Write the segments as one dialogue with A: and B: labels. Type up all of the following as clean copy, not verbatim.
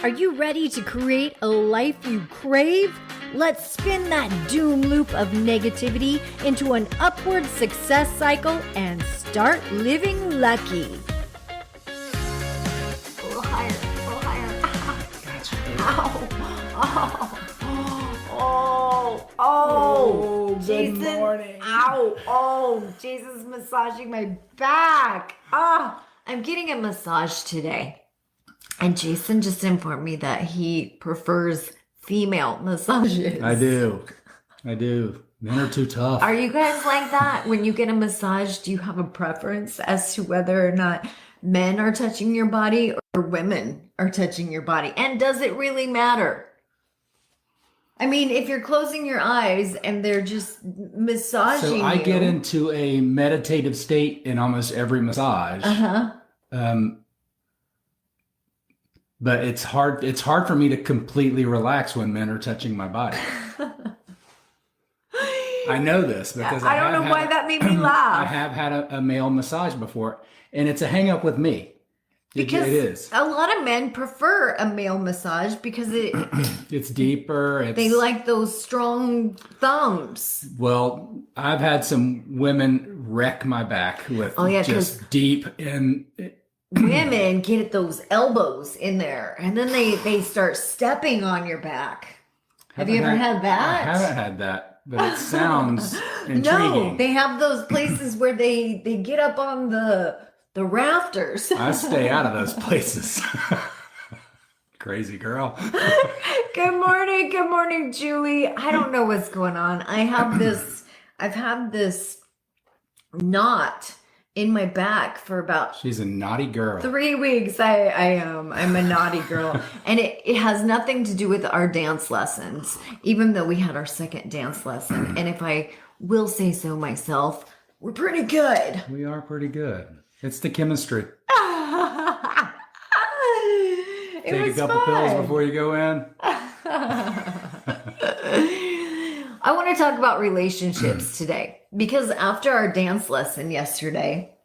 A: Are you ready to create a life you crave? Let's spin that doom loop of negativity into an upward success cycle and start living lucky.
B: A little higher, a little higher.
C: Gotcha.
B: Ow. Oh,
C: good
B: Jason.
C: morning.
B: Ow. Oh, Jason's massaging my back. I'm getting a massage today. And Jason just informed me that he prefers female massages.
C: I do. Men are too tough.
B: Are you guys like that? When you get a massage, do you have a preference as to whether or not men are touching your body or women are touching your body? And does it really matter? I mean, if you're closing your eyes and they're just massaging you.
C: So I get into a meditative state in almost every massage. But it's hard for me to completely relax when men are touching my body. I know this because
B: I don't know why that made me laugh.
C: I have had a male massage before, and it's a hang up with me.
B: Because
C: it is.
B: A lot of men prefer a male massage because
C: it's deeper.
B: They like those strong thumbs.
C: Well, I've had some women wreck my back with just deep and
B: women get those elbows in there and then they start stepping on your back. Have you ever had that?
C: I haven't had that, but it sounds intriguing.
B: No, they have those places where they get up on the rafters.
C: I stay out of those places. Crazy girl.
B: Good morning, Julie. I don't know what's going on. I've had this knot in my back for about...
C: She's a naughty girl.
B: 3 weeks. I'm a naughty girl. And it has nothing to do with our dance lessons, even though we had our second dance lesson. And if I will say so myself, we're pretty good.
C: We are pretty good. It's the chemistry. Take a couple pills before you go in.
B: I want to talk about relationships today because after our dance lesson yesterday,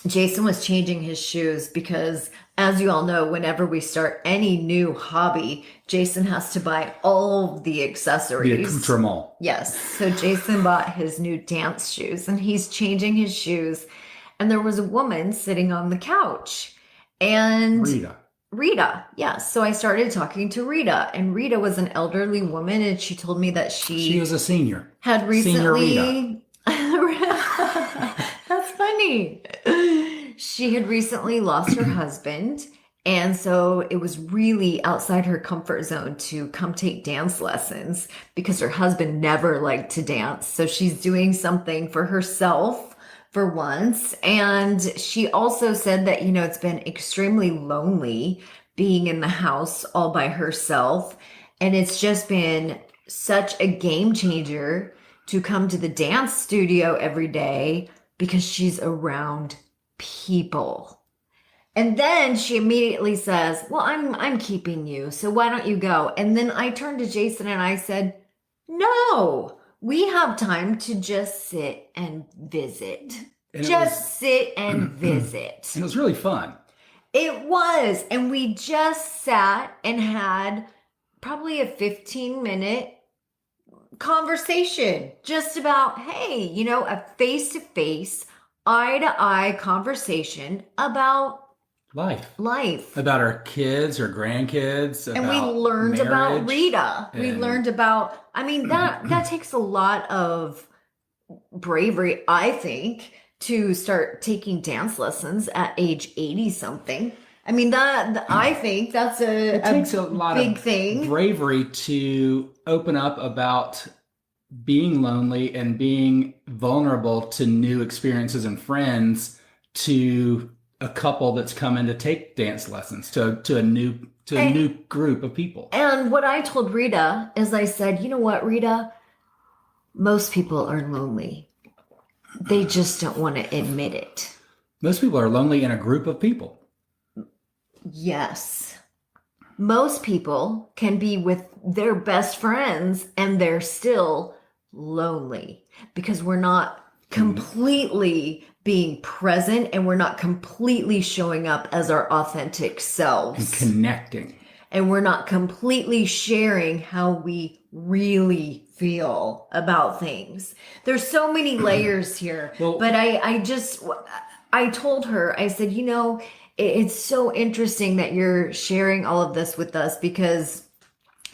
B: Jason was changing his shoes because, as you all know, whenever we start any new hobby, Jason has to buy all of the accessories.
C: The accoutrement.
B: Yes. So Jason bought his new dance shoes and he's changing his shoes. And there was a woman sitting on the couch. And Rita, yes. So I started talking to Rita, and Rita was an elderly woman, and she told me that she
C: was a senior.
B: Had recently.
C: Senior Rita.
B: That's funny. She had recently lost her husband, and so it was really outside her comfort zone to come take dance lessons because her husband never liked to dance. So she's doing something for herself for once. And she also said that, it's been extremely lonely being in the house all by herself. And it's just been such a game changer to come to the dance studio every day because she's around people. And then she immediately says, well, I'm keeping you, so why don't you go? And then I turned to Jason and I said, no. We have time to just sit and visit. Sit and visit.
C: And it was really fun.
B: It was. And we just sat and had probably a 15-minute conversation just about, hey, a face-to-face, eye-to-eye conversation about life. About
C: our kids or grandkids.
B: And we learned about Rita. We learned about, that takes a lot of bravery, I think, to start taking dance lessons at age 80 something. I think that's
C: it takes a lot
B: big
C: of
B: thing.
C: Bravery to open up about being lonely and being vulnerable to new experiences and friends, to a couple that's coming to take dance lessons, to a new group of people. And
B: what I told Rita is I said, you know what, Rita? Most people are lonely. They just don't want to admit it.
C: Most people are lonely in a group of people.
B: Yes. Most people can be with their best friends and they're still lonely because we're not completely being present and we're not completely showing up as our authentic selves.
C: And connecting.
B: and we're not completely sharing how we really feel about things. There's so many layers here.
C: Well-
B: but I told her, I said, it's so interesting that you're sharing all of this with us because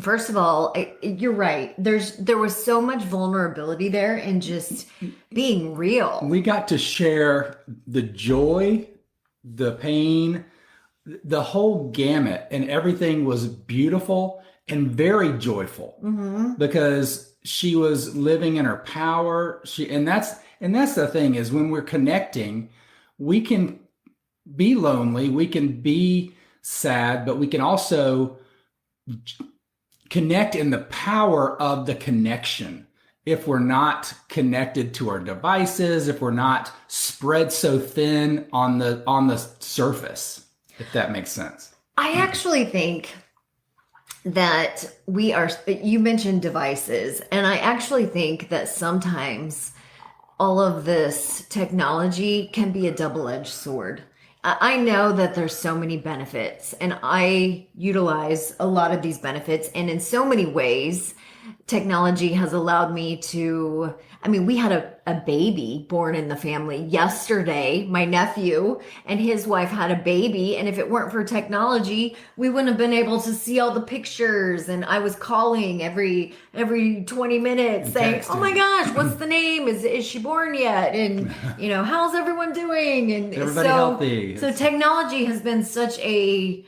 B: first of all, you're right. There was so much vulnerability there and just being real.
C: We got to share the joy, the pain, the whole gamut, and everything was beautiful and very joyful because she was living in her power. And that's the thing is when we're connecting, we can be lonely, we can be sad, but we can also connect in the power of the connection. If we're not connected to our devices, if we're not spread so thin on the surface, if that makes sense.
B: I actually think that you mentioned devices, and I actually think that sometimes all of this technology can be a double-edged sword. I know that there's so many benefits, and I utilize a lot of these benefits, and in so many ways, technology has allowed me to, we had a baby born in the family yesterday. My nephew and his wife had a baby, and if it weren't for technology, we wouldn't have been able to see all the pictures. And I was calling every 20 minutes saying,
C: Texting.
B: "Oh my gosh, what's the name? Is she born yet? And how's everyone doing?" And
C: Everybody healthy.
B: So technology has been such a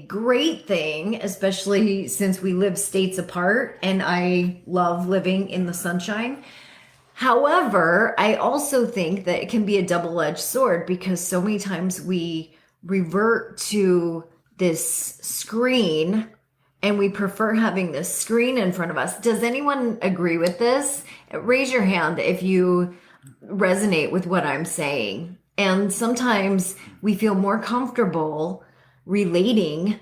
B: great thing, especially since we live states apart and I love living in the sunshine. However, I also think that it can be a double-edged sword because so many times we revert to this screen and we prefer having this screen in front of us. Does anyone agree with this? Raise your hand if you resonate with what I'm saying. And sometimes we feel more comfortable relating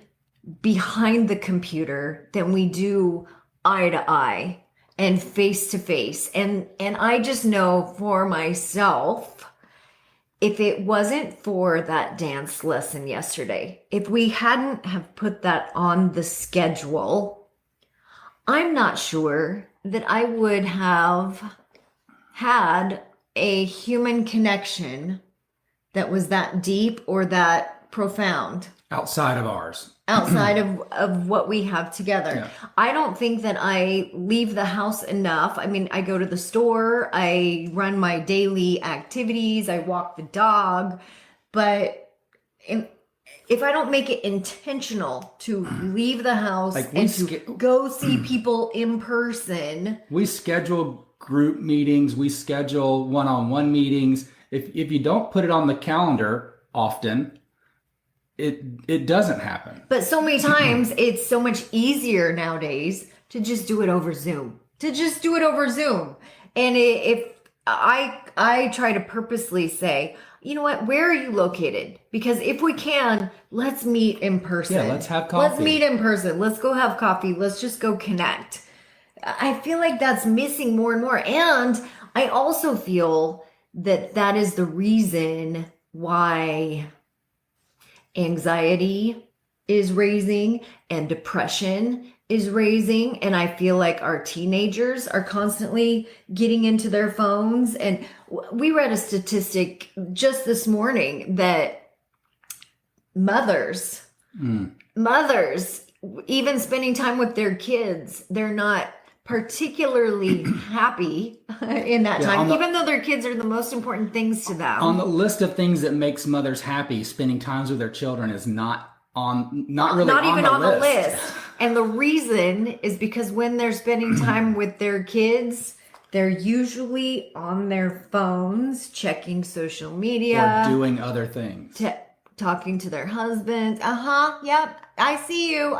B: behind the computer than we do eye to eye and face to face. And I just know for myself, if it wasn't for that dance lesson yesterday, if we hadn't have put that on the schedule, I'm not sure that I would have had a human connection that was that deep or that profound.
C: Outside of ours.
B: Outside of what we have together.
C: Yeah.
B: I don't think that I leave the house enough. I go to the store, I run my daily activities, I walk the dog, but if I don't make it intentional to leave the house and to go see people in person.
C: We schedule group meetings, we schedule one-on-one meetings. If you don't put it on the calendar often, it doesn't happen.
B: But so many times it's so much easier nowadays to just do it over Zoom. And if I try to purposely say, you know what, where are you located? Because if we can, let's meet in person.
C: Yeah, let's have coffee.
B: Let's meet in person. Let's go have coffee. Let's just go connect. I feel like that's missing more and more. And I also feel that is the reason why anxiety is raising and depression is raising. And I feel like our teenagers are constantly getting into their phones. And we read a statistic just this morning that mothers, even spending time with their kids, they're not particularly happy in that time, even though their kids are the most important things to them.
C: On the list of things that makes mothers happy, spending times with their children is not even on the list.
B: And the reason is because when they're spending time with their kids, they're usually on their phones, checking social media.
C: Or doing other things.
B: Talking to their husbands. Yep. I see you,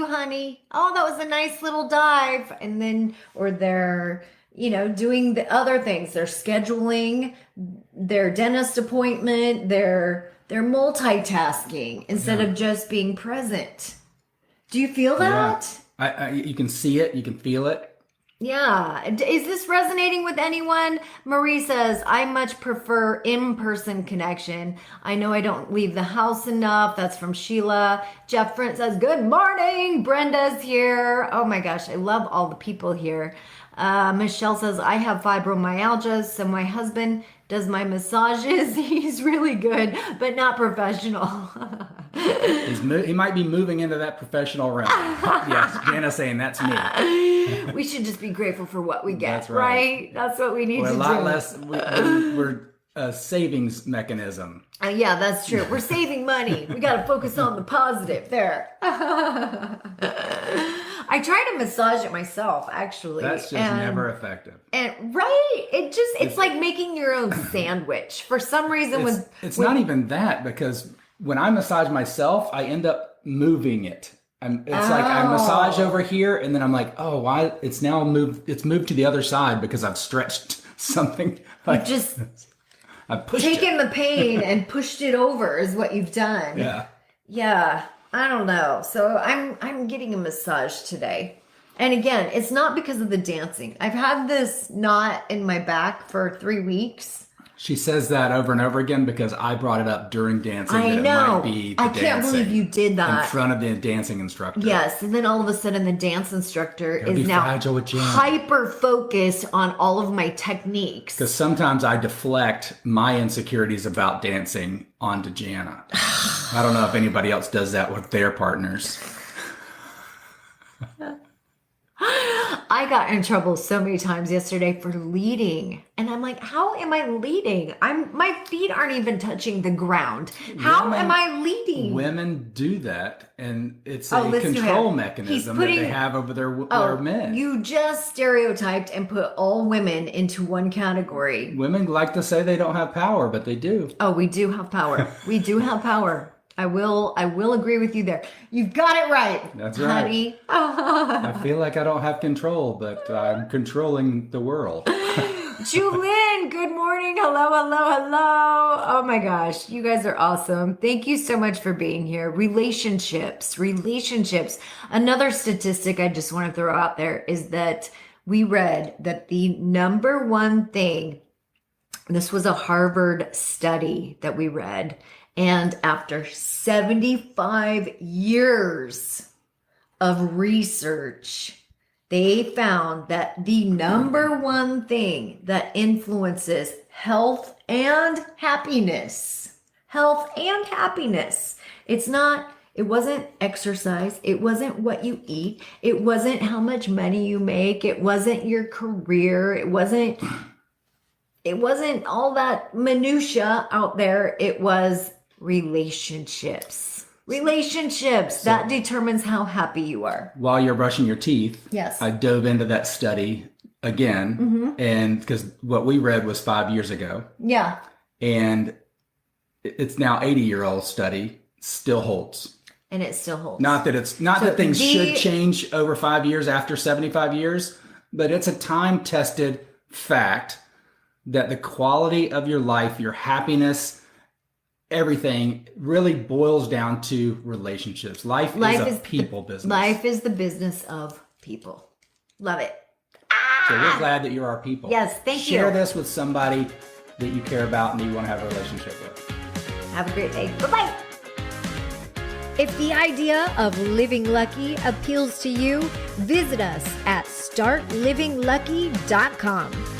B: honey. Oh, that was a nice little dive. And then, or they're, doing the other things. They're scheduling their dentist appointment. They're multitasking instead of just being present. Do you feel that?
C: Yeah. You can see it. You can feel it.
B: Yeah. Is this resonating with anyone? Marie says, I much prefer in-person connection. I know I don't leave the house enough. That's from Sheila. Jeff Frint says, good morning. Brenda's here. Oh my gosh, I love all the people here. Michelle says, I have fibromyalgia, so my husband does my massages. He's really good, but not professional.
C: He might be moving into that professional realm. Yes, Jana saying that's me.
B: We should just be grateful for what we get,
C: That's right.
B: That's what we need
C: We're
B: to do.
C: a lot less. We're a savings mechanism.
B: Yeah, that's true. We're saving money. We got to focus on the positive there. I try to massage it myself, actually.
C: That's just never effective.
B: And right, it's like making your own sandwich. For some reason,
C: it's not even that, because when I massage myself, I end up moving it. Like I massage over here, and then I'm like, oh, why? It's now moved. It's moved to the other side because I've stretched something. Like,
B: just
C: I've pushed
B: taken the pain and pushed it over is what you've done.
C: Yeah.
B: Yeah. I don't know. So I'm getting a massage today. And again, it's not because of the dancing. I've had this knot in my back for 3 weeks.
C: She says that over and over again because I brought it up during dancing.
B: I
C: that
B: know.
C: It might be the
B: I can't
C: dancing
B: believe you did that.
C: in front of the dancing instructor.
B: Yes, and then all of a sudden the dance instructor is now
C: fragile with Jana.
B: hyper focused on all of my techniques.
C: Because sometimes I deflect my insecurities about dancing onto Jana. I don't know if anybody else does that with their partners.
B: I got in trouble so many times yesterday for leading. And I'm like, how am I leading? My feet aren't even touching the ground. How am I leading?
C: Women do that, and it's a
B: listen to
C: control
B: him.
C: mechanism
B: He's
C: that they have over their men.
B: You just stereotyped and put all women into one category.
C: Women like to say they don't have power, but they do.
B: Oh, we do have power. We do have power. I will agree with you there. You've got it right.
C: That's right.
B: Honey.
C: I feel like I don't have control, but I'm controlling the world.
B: Julyn, good morning. Hello. Oh my gosh. You guys are awesome. Thank you so much for being here. Relationships. Another statistic I just want to throw out there is that we read that the number one thing, this was a Harvard study that we read, and after 75 years of research, they found that the number one thing that influences health and happiness, it wasn't exercise. It wasn't what you eat. It wasn't how much money you make. It wasn't your career. It wasn't all that minutia out there. It was relationships. That determines how happy you are.
C: While you're brushing your teeth,
B: yes,
C: I dove into that study again, and because what we read was 5 years ago.
B: Yeah.
C: And it's now 80-year-old study, still holds.
B: And it still holds.
C: Not that things should change over 5 years after 75 years, but it's a time-tested fact that the quality of your life, your happiness, everything really boils down to relationships. Life is a people business.
B: Life is the business of people. Love it.
C: So we're glad that you're our people.
B: Yes, thank you.
C: Share this with somebody that you care about and that you want to have a relationship with.
B: Have a great day. Bye-bye.
A: If the idea of living lucky appeals to you, visit us at startlivinglucky.com.